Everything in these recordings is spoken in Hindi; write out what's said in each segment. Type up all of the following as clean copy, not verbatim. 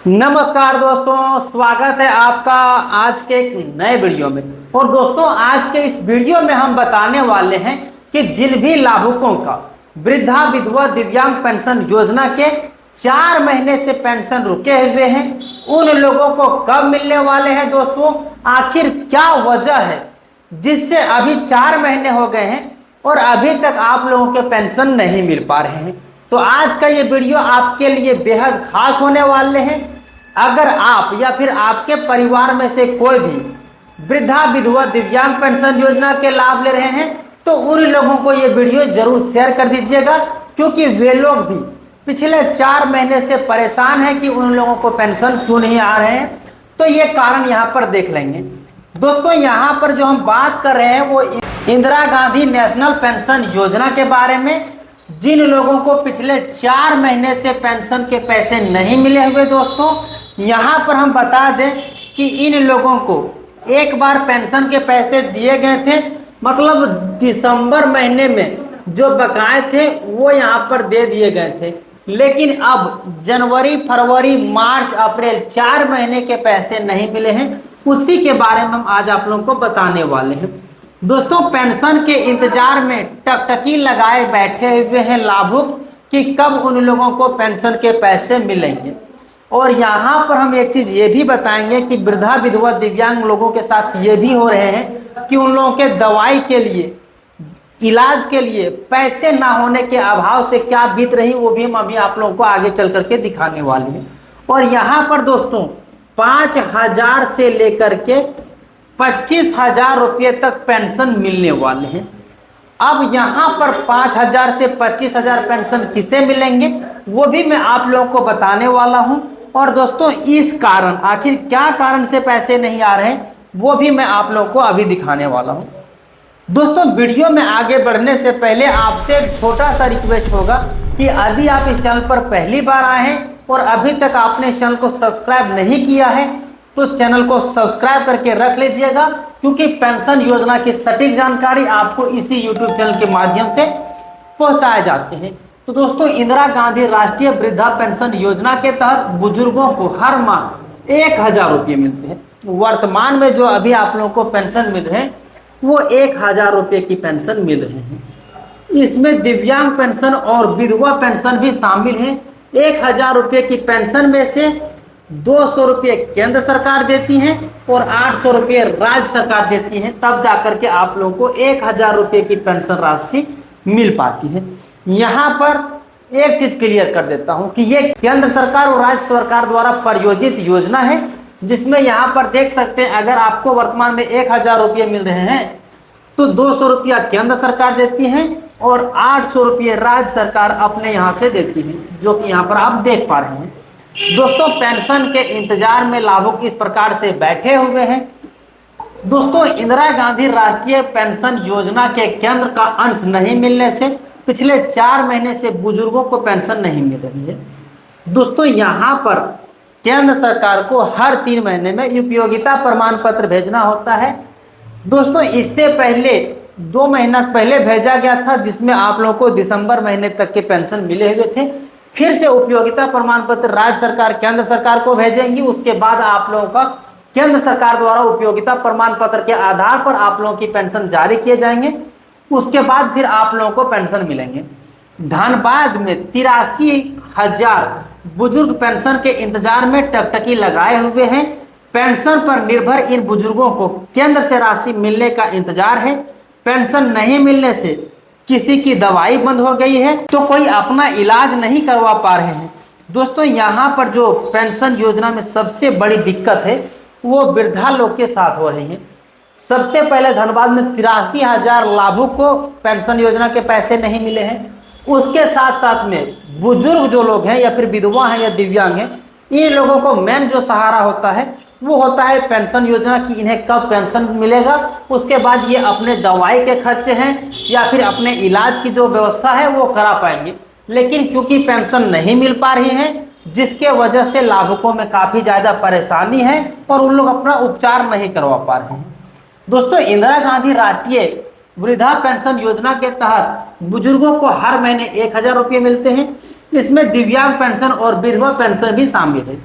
नमस्कार दोस्तों, स्वागत है आपका आज के एक नए वीडियो में। और दोस्तों, आज के इस वीडियो में हम बताने वाले हैं कि जिन भी लाभुकों का वृद्धा विधवा दिव्यांग पेंशन योजना के 4 महीने से पेंशन रुके हुए हैं, उन लोगों को कब मिलने वाले हैं। दोस्तों, आखिर क्या वजह है जिससे अभी 4 महीने हो गए हैं और अभी तक आप लोगों के पेंशन नहीं मिल पा रहे हैं। तो आज का ये वीडियो आपके लिए बेहद खास होने वाले हैं। अगर आप या फिर आपके परिवार में से कोई भी वृद्धा विधवा दिव्यांग पेंशन योजना के लाभ ले रहे हैं तो उन लोगों को ये वीडियो जरूर शेयर कर दीजिएगा, क्योंकि वे लोग भी पिछले 4 महीने से परेशान हैं कि उन लोगों को पेंशन क्यों नहीं आ रहे हैं। तो ये कारण यहाँ पर देख लेंगे। दोस्तों, यहाँ पर जो हम बात कर रहे हैं वो इंदिरा गांधी नेशनल पेंशन योजना के बारे में, जिन लोगों को पिछले 4 महीने से पेंशन के पैसे नहीं मिले हुए। दोस्तों, यहाँ पर हम बता दें कि इन लोगों को एक बार पेंशन के पैसे दिए गए थे, मतलब दिसंबर महीने में जो बकाए थे वो यहाँ पर दे दिए गए थे। लेकिन अब जनवरी, फरवरी, मार्च, अप्रैल 4 महीने के पैसे नहीं मिले हैं। उसी के बारे में हम आज आप लोगों को बताने वाले हैं। दोस्तों, पेंशन के इंतजार में टकटकी लगाए बैठे हुए हैं लाभुक कि कब उन लोगों को पेंशन के पैसे मिलेंगे। और यहाँ पर हम एक चीज़ ये भी बताएंगे कि वृद्धा विधवा दिव्यांग लोगों के साथ ये भी हो रहे हैं कि उन लोगों के दवाई के लिए, इलाज के लिए पैसे ना होने के अभाव से क्या बीत रही, वो भी हम अभी आप लोगों को आगे चल करके दिखाने वाले हैं। और यहाँ पर दोस्तों 5,000 से लेकर के 25,000 रुपये तक पेंशन मिलने वाले हैं। अब यहाँ पर 5,000 से 25,000 पेंशन किसे मिलेंगे वो भी मैं आप लोगों को बताने वाला हूँ। और दोस्तों, इस कारण, आखिर क्या कारण से पैसे नहीं आ रहे हैं वो भी मैं आप लोगों को अभी दिखाने वाला हूँ। दोस्तों, वीडियो में आगे बढ़ने से पहले आपसे एक छोटा सा रिक्वेस्ट होगा कि यदि आप इस चैनल पर पहली बार आए हैं और अभी तक आपने इस चैनल को सब्सक्राइब नहीं किया है तो चैनल को सब्सक्राइब करके रख लीजिएगा, क्योंकि पेंशन योजना की सटीक जानकारी आपको इसी यूट्यूब चैनल के माध्यम से पहुंचाए जाते हैं। तो दोस्तों, इंदिरा गांधी राष्ट्रीय वृद्धा पेंशन योजना के तहत बुजुर्गों को हर माह 1,000 रुपये मिलते हैं। वर्तमान में जो अभी आप लोगों को पेंशन मिल रहे हैं वो 1,000 रुपये की पेंशन मिल रहे हैं। इसमें दिव्यांग पेंशन और विधवा पेंशन भी शामिल है। 1,000 रुपये की पेंशन में से 200 रुपये केंद्र सरकार देती है और 800 रुपये राज्य सरकार देती है, तब जाकर के आप लोगों को 1,000 रुपये की पेंशन राशि मिल पाती है। यहाँ पर एक चीज क्लियर कर देता हूँ कि ये केंद्र सरकार और राज्य सरकार द्वारा प्रायोजित योजना है, जिसमें यहाँ पर देख सकते हैं अगर आपको वर्तमान में 1,000 रुपये मिल रहे हैं तो 200 रुपया केंद्र सरकार देती है और 800 रुपये राज्य सरकार अपने यहाँ से देती है, जो कि यहाँ पर आप देख पा रहे हैं। दोस्तों, पेंशन के इंतजार में लाभुक इस प्रकार से बैठे हुए हैं। दोस्तों, इंदिरा गांधी राष्ट्रीय पेंशन योजना के केंद्र का अंश नहीं मिलने से पिछले 4 महीने से बुजुर्गों को पेंशन नहीं मिल रही है। दोस्तों, यहाँ पर केंद्र सरकार को हर 3 महीने में उपयोगिता प्रमाण पत्र भेजना होता है। दोस्तों, इससे पहले 2 महीना पहले भेजा गया था, जिसमें आप लोगों को दिसंबर महीने तक के पेंशन मिले हुए थे। फिर से उपयोगिता प्रमाण पत्र राज्य सरकार केंद्र सरकार को भेजेंगी। उसके बाद आप लोगों का केंद्र सरकार द्वारा उपयोगिता प्रमाण पत्र के आधार पर आप लोगों की पेंशन जारी किए जाएंगे। उसके बाद फिर आप लोगों को पेंशन मिलेंगे। धनबाद में 83,000 बुजुर्ग पेंशन के इंतजार में टकटकी लगाए हुए हैं। पेंशन पर निर्भर इन बुजुर्गों को केंद्र से राशि मिलने का इंतजार है। पेंशन नहीं मिलने से किसी की दवाई बंद हो गई है तो कोई अपना इलाज नहीं करवा पा रहे हैं। दोस्तों, यहाँ पर जो पेंशन योजना में सबसे बड़ी दिक्कत है वो वृद्धा लोग के साथ हो रही है। सबसे पहले धनबाद में 83,000 लाभुक को पेंशन योजना के पैसे नहीं मिले हैं। उसके साथ साथ में बुजुर्ग जो लोग हैं या फिर विधवा हैं या दिव्यांग हैं, इन लोगों को मेन जो सहारा होता है वो होता है पेंशन योजना की इन्हें कब पेंशन मिलेगा। उसके बाद ये अपने दवाई के खर्चे हैं या फिर अपने इलाज की जो व्यवस्था है वो करा पाएंगे। लेकिन क्योंकि पेंशन नहीं मिल पा रही है, जिसके वजह से लाभुकों में काफ़ी ज़्यादा परेशानी है और उन लोग अपना उपचार नहीं करवा पा रहे हैं। दोस्तों, इंदिरा गांधी राष्ट्रीय वृद्धा पेंशन योजना के तहत बुजुर्गों को हर महीने 1,000 रुपये मिलते हैं। इसमें दिव्यांग पेंशन और विधवा पेंशन भी शामिल है।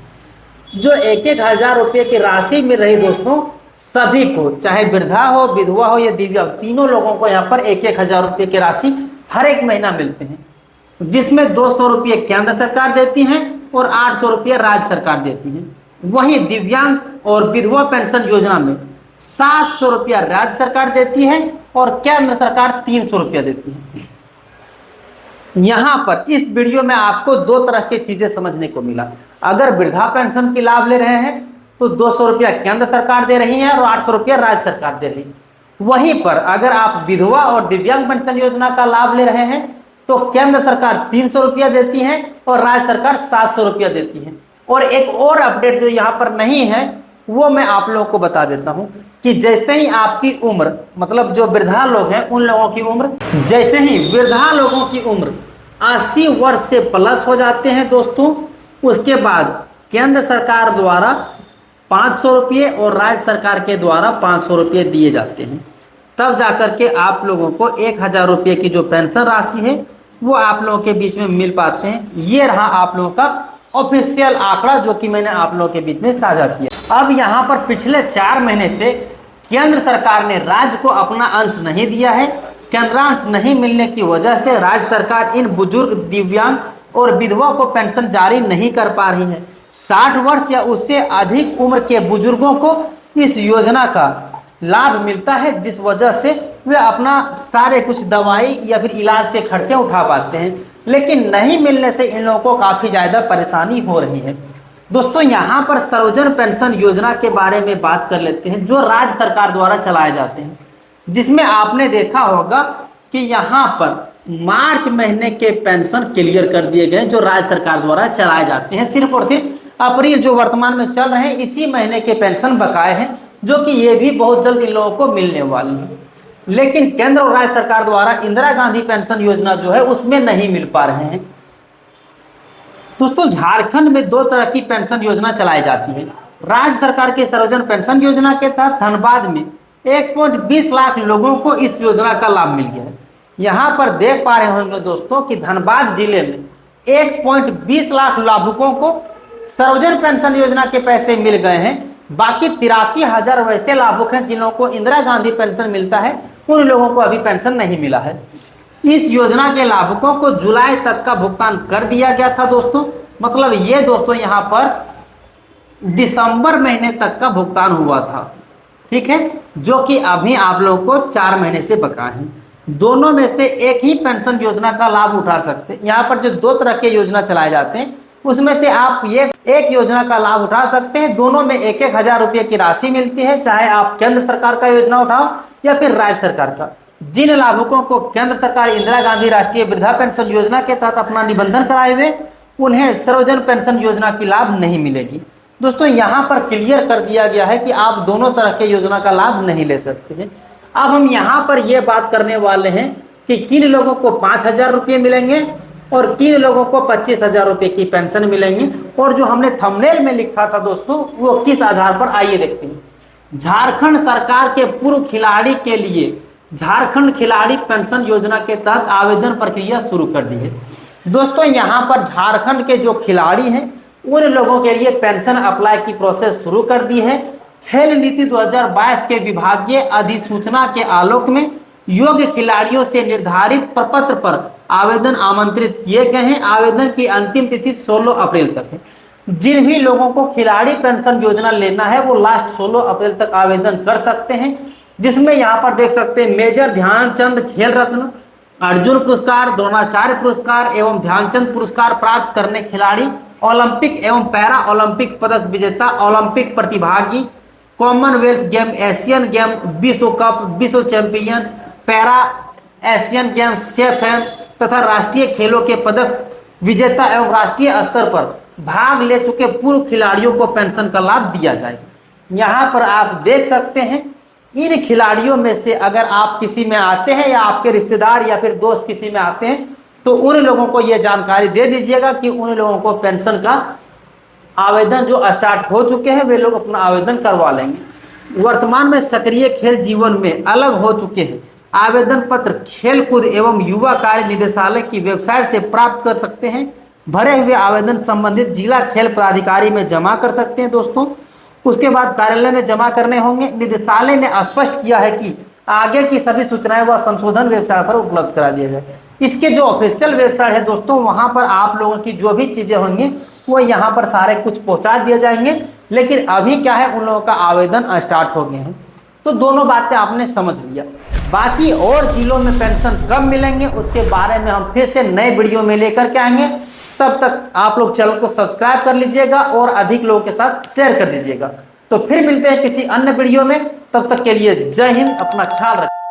जो 1,000 रुपये की राशि मिल रही दोस्तों सभी को, चाहे वृद्धा हो, विधवा हो या दिव्यांग, तीनों लोगों को यहाँ पर 1,000 रुपये की राशि हर एक महीना मिलते हैं, जिसमें 200 रुपये केंद्र सरकार देती है और 800 रुपये राज्य सरकार देती है। वहीं दिव्यांग और विधवा पेंशन योजना में 700 रुपया राज्य सरकार देती है और केंद्र सरकार 300 रुपया देती है। यहां पर इस वीडियो में आपको दो तरह की चीजें समझने को मिला। अगर वृद्धा पेंशन की लाभ ले रहे हैं तो 200 रुपया केंद्र सरकार दे रही है और 800 रुपया राज्य सरकार दे रही है। वहीं पर अगर आप विधवा और दिव्यांग पेंशन योजना का लाभ ले रहे हैं तो केंद्र सरकार 300 रुपया देती है और राज्य सरकार 700 रुपया देती है। और एक और अपडेट जो यहाँ पर नहीं है वो मैं आप लोगों को बता देता हूँ कि जैसे ही आपकी उम्र, मतलब जो वृद्धा लोग हैं उन लोगों की उम्र, जैसे ही वृद्धा लोगों की उम्र 80 वर्ष से प्लस हो जाते हैं दोस्तों, उसके बाद केंद्र सरकार द्वारा 500 रुपये और राज्य सरकार के द्वारा 500 रुपये दिए जाते हैं। तब जाकर के आप लोगों को 1,000 रुपये की जो पेंशन राशि है वो आप लोगों के बीच में मिल पाते हैं। ये रहा आप लोगों का ऑफिशियल आंकड़ा जो कि मैंने आप लोगों के बीच में साझा किया। अब यहाँ पर पिछले 4 महीने से केंद्र सरकार ने राज्य को अपना अंश नहीं दिया है। केंद्रांश नहीं मिलने की वजह से राज्य सरकार इन बुजुर्ग, दिव्यांग और विधवा को पेंशन जारी नहीं कर पा रही है। 60 वर्ष या उससे अधिक उम्र के बुजुर्गों को इस योजना का लाभ मिलता है, जिस वजह से वे अपना सारे कुछ दवाई या फिर इलाज के खर्चे उठा पाते हैं। लेकिन नहीं मिलने से इन लोगों को काफ़ी ज़्यादा परेशानी हो रही है। दोस्तों यहाँ पर सर्वजन पेंशन योजना के बारे में बात कर लेते हैं, जो राज्य सरकार द्वारा चलाए जाते हैं, जिसमें आपने देखा होगा कि यहाँ पर मार्च महीने के पेंशन क्लियर कर दिए गए जो राज्य सरकार द्वारा चलाए जाते हैं। सिर्फ और सिर्फ अप्रैल जो वर्तमान में चल रहे हैं इसी महीने के पेंशन बकाए हैं, जो कि ये भी बहुत जल्द इन लोगों को मिलने वाली है। लेकिन केंद्र और राज्य सरकार द्वारा इंदिरा गांधी पेंशन योजना जो है उसमें नहीं मिल पा रहे हैं। दोस्तों झारखंड में 2 तरह की पेंशन योजना चलाई जाती है। राज्य सरकार की सर्वजन पेंशन योजना के तहत धनबाद में 1.20 लाख लोगों को इस योजना का लाभ मिल गया है। यहाँ पर देख पा रहे होंगे दोस्तों कि धनबाद जिले में 1.20 लाख लाभुकों को सर्वजन पेंशन योजना के पैसे मिल गए हैं। बाकी 83,000 वैसे लाभुक हैं जिन लोगों को इंदिरा गांधी पेंशन मिलता है, उन लोगों को अभी पेंशन नहीं मिला है। इस योजना के लाभुकों को जुलाई तक का भुगतान कर दिया गया था दोस्तों। मतलब ये दोस्तों यहाँ पर दिसंबर महीने तक का भुगतान हुआ था, ठीक है, जो कि अभी आप लोगों को 4 महीने से बका है। दोनों में से एक ही पेंशन योजना का लाभ उठा सकते हैं। यहाँ पर जो 2 तरह के योजना चलाए जाते हैं उसमें से आप ये एक योजना का लाभ उठा सकते हैं। दोनों में 1,000 रुपये की राशि मिलती है, चाहे आप केंद्र सरकार का योजना उठाओ या फिर राज्य सरकार का। जिन लाभुकों को केंद्र सरकार इंदिरा गांधी राष्ट्रीय वृद्धा पेंशन योजना के तहत अपना निबंधन कराए हुए, उन्हें सर्वजन पेंशन योजना की लाभ नहीं मिलेगी। दोस्तों यहाँ पर क्लियर कर दिया गया है कि आप दोनों तरह के योजना का लाभ नहीं ले सकते हैं। अब हम यहाँ पर यह बात करने वाले हैं कि किन लोगों को 5,000 रुपये मिलेंगे और किन लोगों को 25,000 रुपये की पेंशन मिलेंगी, और जो हमने थंबनेल में लिखा था दोस्तों वो किस आधार पर, आइए देखते हैं। झारखंड सरकार के पूर्व खिलाड़ी के लिए झारखंड खिलाड़ी पेंशन योजना के तहत आवेदन प्रक्रिया शुरू कर दी है। दोस्तों यहाँ पर झारखंड के जो खिलाड़ी हैं उन लोगों के लिए पेंशन अप्लाई की प्रोसेस शुरू कर दी है। खेल नीति 2022 के विभागीय अधिसूचना के आलोक में योग्य खिलाड़ियों से निर्धारित प्रपत्र पर आवेदन आमंत्रित किए गए हैं। आवेदन की अंतिम तिथि 16 अप्रैल तक है। जिन भी लोगों को खिलाड़ी पेंशन योजना लेना है वो लास्ट 16 अप्रैल तक आवेदन कर सकते हैं, जिसमें यहाँ पर देख सकते हैं मेजर ध्यानचंद खेल रत्न, अर्जुन पुरस्कार, द्रोणाचार्य पुरस्कार एवं ध्यानचंद पुरस्कार प्राप्त करने खिलाड़ी, ओलंपिक एवं पैरा ओलंपिक पदक विजेता, ओलंपिक प्रतिभागी, कॉमनवेल्थ गेम, एशियन गेम, विश्व कप, विश्व champion, para Asian games, chef हैं तथा राष्ट्रीय खेलों के पदक विजेता एवं राष्ट्रीय स्तर पर भाग ले चुके पूर्व खिलाड़ियों को पेंशन का लाभ दिया जाएगा। यहाँ पर आप देख सकते हैं इन खिलाड़ियों में से अगर आप किसी में आते हैं या आपके रिश्तेदार या फिर दोस्त किसी में आते हैं तो उन लोगों को यह जानकारी दे दीजिएगा कि उन लोगों को पेंशन का आवेदन जो स्टार्ट हो चुके हैं वे लोग अपना आवेदन करवा लेंगे। वर्तमान में सक्रिय खेल जीवन में अलग हो चुके हैं। आवेदन पत्र खेलकूद एवं युवा कार्य निदेशालय की वेबसाइट से प्राप्त कर सकते हैं। भरे हुए आवेदन संबंधित जिला खेल पदाधिकारी में जमा कर सकते हैं दोस्तों। उसके बाद कार्यालय में जमा करने होंगे। निदेशालय ने स्पष्ट किया है कि आगे की सभी सूचनाएं व संशोधन वेबसाइट पर उपलब्ध करा दिया जाए। इसके जो ऑफिशियल वेबसाइट है दोस्तों, वहां पर आप लोगों की जो भी चीजें होंगी वो यहाँ पर सारे कुछ पहुंचा दिए जाएंगे। लेकिन अभी क्या है, उन लोगों का आवेदन स्टार्ट हो गए हैं। तो दोनों बातें आपने समझ लिया। बाकी और जिलों में पेंशन कब मिलेंगे उसके बारे में हम फिर से नए वीडियो में लेकर के आएंगे। तब तक आप लोग चैनल को सब्सक्राइब कर लीजिएगा और अधिक लोगों के साथ शेयर कर दीजिएगा। तो फिर मिलते हैं किसी अन्य वीडियो में। तब तक के लिए जय हिंद, अपना ख्याल रखें।